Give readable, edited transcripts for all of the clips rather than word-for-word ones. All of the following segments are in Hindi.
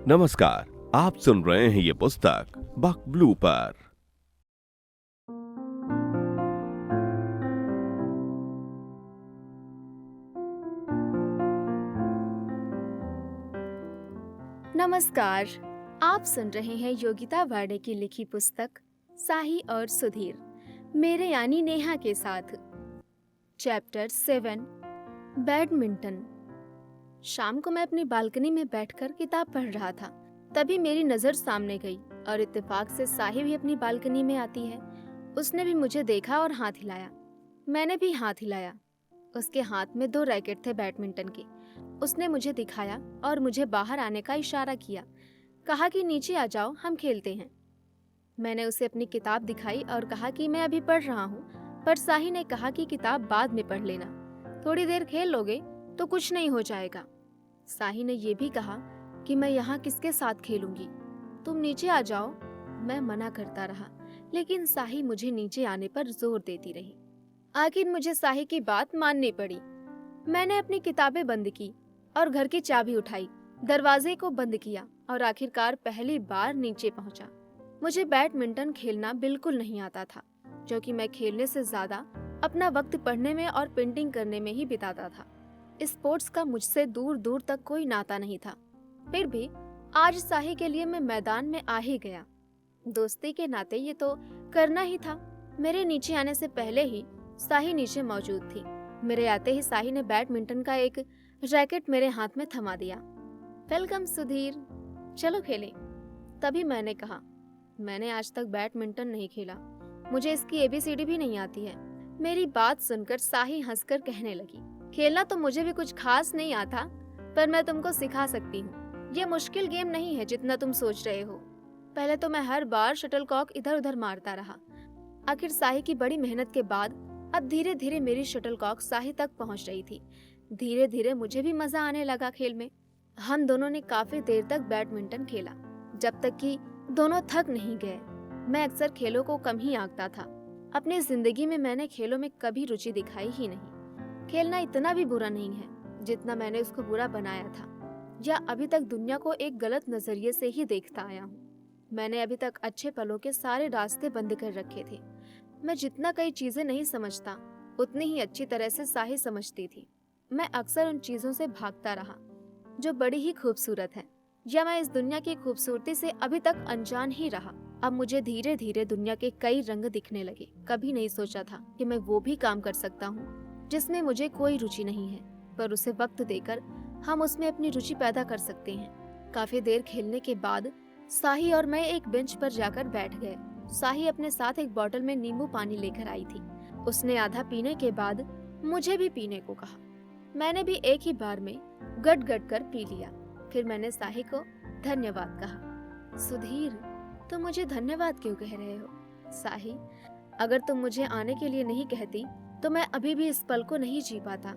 नमस्कार, आप सुन रहे हैं ये पुस्तक बक ब्लू पर। नमस्कार। आप सुन रहे हैं योगिता वाडे की लिखी पुस्तक साही और सुधीर, मेरे यानी नेहा के साथ। Chapter 7, badminton. शाम को मैं अपनी बालकनी में बैठकर किताब पढ़ रहा था। तभी मेरी नज़र सामने गई और इत्तेफाक से साही भी अपनी बालकनी में आती है। उसने भी मुझे देखा और हाथ हिलाया। मैंने भी हाथ हिलाया। उसके हाथ में 2 रैकेट थे बैडमिंटन के। उसने मुझे दिखाया और मुझे बाहर आने का इशारा किया। कहा कि नीचे आ जाओ, हम खेलते हैं। मैंने उसे अपनी किताब दिखाई और कहा कि मैं अभी पढ़ रहा हूँ, पर साही ने कहा कि किताब बाद में पढ़ लेना, थोड़ी देर खेल लोगे तो कुछ नहीं हो जाएगा। साही ने यह भी कहा कि मैं यहाँ किसके साथ खेलूंगी, तुम नीचे आ जाओ। मैं मना करता रहा, लेकिन साही मुझे नीचे आने पर जोर देती रही। आखिर मुझे साही की बात माननी पड़ी। मैंने अपनी किताबें बंद की और घर की चाबी उठाई, दरवाजे को बंद किया और आखिरकार पहली बार नीचे पहुंचा। मुझे बैडमिंटन खेलना बिल्कुल नहीं आता था, क्योंकि मैं खेलने से ज्यादा अपना वक्त पढ़ने में और पेंटिंग करने में ही बिताता था। स्पोर्ट्स का मुझसे दूर दूर तक कोई नाता नहीं था। फिर भी आज साही के लिए मैं मैदान में आ ही गया। दोस्ती के नाते ये तो करना ही था। मेरे नीचे आने से पहले ही साही नीचे मौजूद थी। मेरे आते ही साही ने बैडमिंटन का एक रैकेट मेरे हाथ में थमा दिया। वेलकम सुधीर, चलो खेलें। तभी मैंने कहा, मैंने आज तक बैडमिंटन नहीं खेला, मुझे इसकी एबीसीडी भी नहीं आती है। मेरी बात सुनकर साही हंसकर कहने लगी, खेलना तो मुझे भी कुछ खास नहीं आता, पर मैं तुमको सिखा सकती हूँ। ये मुश्किल गेम नहीं है जितना तुम सोच रहे हो। पहले तो मैं हर बार शटलकॉक इधर उधर मारता रहा। आखिर साही की बड़ी मेहनत के बाद अब धीरे धीरे मेरी शटलकॉक साही तक पहुंच रही थी। धीरे धीरे मुझे भी मजा आने लगा खेल में। हम दोनों ने काफी देर तक बैडमिंटन खेला, जब तक कि दोनों थक नहीं गए। मैं अक्सर खेलों को कम ही आंकता था। अपनी जिंदगी में मैंने खेलों में कभी रुचि दिखाई ही नहीं। खेलना इतना भी बुरा नहीं है जितना मैंने उसको बुरा बनाया था, या अभी तक दुनिया को एक गलत नजरिए से ही देखता आया हूँ। मैंने अभी तक अच्छे पलों के सारे रास्ते बंद कर रखे थे। मैं जितना कई चीजें नहीं समझता, उतनी ही अच्छी तरह से साही समझती थी। मैं अक्सर उन चीजों से भागता रहा जो बड़ी ही खूबसूरत है, या मैं इस दुनिया की खूबसूरती से अभी तक अनजान ही रहा। अब मुझे धीरे धीरे दुनिया के कई रंग दिखने लगे। कभी नहीं सोचा था कि मैं वो भी काम कर सकता हूँ जिसमें मुझे कोई रुचि नहीं है, पर उसे वक्त देकर हम उसमें अपनी रुचि पैदा कर सकते हैं। काफी देर खेलने के बाद साही और मैं एक बेंच पर जाकर बैठ गए। साही अपने साथ एक बोतल में नींबू पानी लेकर आई थी। उसने आधा पीने के बाद मुझे भी पीने को कहा। मैंने भी एक ही बार में गट गट कर पी लिया। फिर मैंने साही को धन्यवाद कहा। सुधीर, तुम मुझे धन्यवाद क्यों कह रहे हो? साही, अगर तुम मुझे आने के लिए नहीं कहती तो मैं अभी भी इस पल को नहीं जी पाता।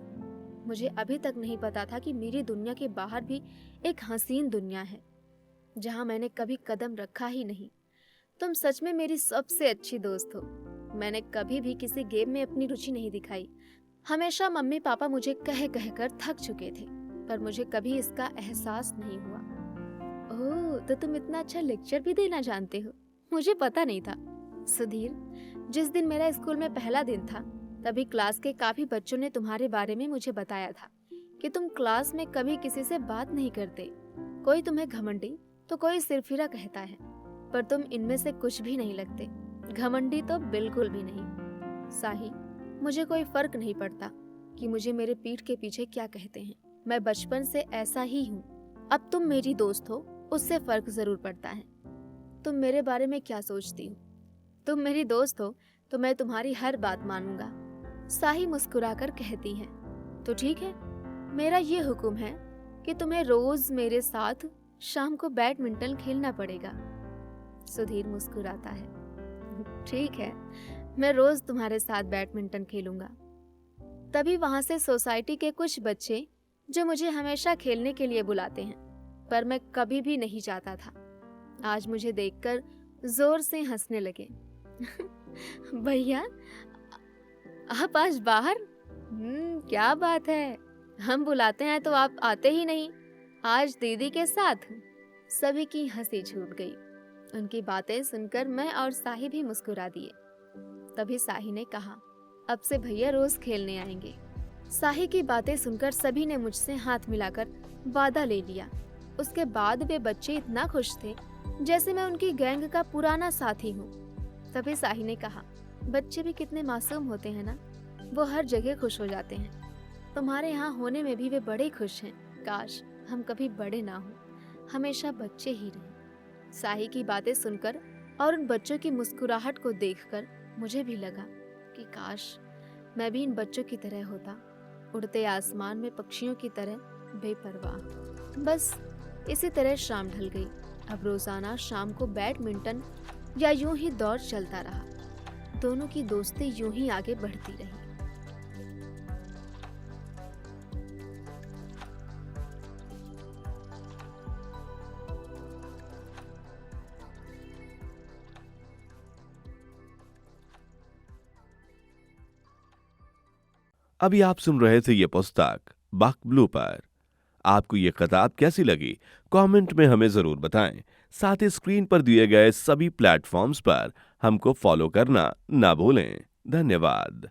मुझे अभी तक नहीं पता था कि मेरी दुनिया के बाहर भी एक हसीन दुनिया है, जहाँ मैंने कभी कदम रखा ही नहीं। तुम सच में मेरी सबसे अच्छी दोस्त हो। मैंने कभी भी किसी गेम में अपनी रुचि नहीं दिखाई। हमेशा मम्मी पापा मुझे कह कह कर थक चुके थे, पर मुझे कभी इसका एहसास नहीं हुआ। ओह, तो तुम इतना अच्छा लेक्चर भी देना जानते हो, मुझे पता नहीं था। सुधीर, जिस दिन मेरा स्कूल में पहला दिन था, तभी क्लास के काफी बच्चों ने तुम्हारे बारे में मुझे बताया था कि तुम क्लास में कभी किसी से बात नहीं करते। कोई तुम्हें घमंडी तो कोई सिरफिरा कहता है, पर तुम इनमें से कुछ भी नहीं लगते। घमंडी तो बिल्कुल भी नहीं। साही, मुझे कोई फर्क नहीं पड़ता कि मुझे मेरे पीठ के पीछे क्या कहते हैं। मैं बचपन से ऐसा ही हूँ। अब तुम मेरी दोस्त हो, उससे फर्क जरूर पड़ता है। तुम मेरे बारे में क्या सोचती हो? तुम मेरी दोस्त हो तो मैं तुम्हारी हर बात मानूंगा। साही मुस्कुराकर कहती है, तो ठीक है, मेरा ये हुक्म है कि तुम्हें रोज मेरे साथ शाम को बैडमिंटन खेलना पड़ेगा। सुधीर मुस्कुराता है, ठीक है, मैं रोज तुम्हारे साथ बैडमिंटन खेलूंगा। तभी वहां से सोसाइटी के कुछ बच्चे, जो मुझे हमेशा खेलने के लिए बुलाते हैं, पर मैं कभी भी नहीं जाता था, आज मुझे देखकर जोर से हंसने लगे। भैया, आप आज बाहर? क्या बात है, हम बुलाते हैं तो आप आते ही नहीं, आज दीदी के साथ? सभी की हंसी छूट गई। उनकी बातें सुनकर मैं और साही भी मुस्कुरा दिए। तभी साही ने कहा, अब से भैया रोज खेलने आएंगे। साही की बातें सुनकर सभी ने मुझसे हाथ मिलाकर वादा ले लिया। उसके बाद वे बच्चे इतना खुश थे जैसे मैं उनकी गैंग का पुराना साथी हूँ। तभी साही ने कहा, बच्चे भी कितने मासूम होते हैं ना, वो हर जगह खुश हो जाते हैं। तुम्हारे यहाँ होने में भी वे बड़े खुश हैं। काश हम कभी बड़े ना हों, हमेशा बच्चे ही रहें। साही की बातें सुनकर और उन बच्चों की मुस्कुराहट को देखकर मुझे भी लगा कि काश मैं भी इन बच्चों की तरह होता, उड़ते आसमान में पक्षियों की तरह बेपरवाह। बस इसी तरह शाम ढल गई। अब रोजाना शाम को बैडमिंटन या यूं ही दौर चलता रहा। दोनों की दोस्ती यूं ही आगे बढ़ती रही। अभी आप सुन रहे थे ये पुस्तक बक ब्लू पर। आपको ये किताब कैसी लगी कमेंट में हमें जरूर बताएं। साथ ही स्क्रीन पर दिए गए सभी प्लेटफॉर्म्स पर हमको फॉलो करना ना भूलें। धन्यवाद।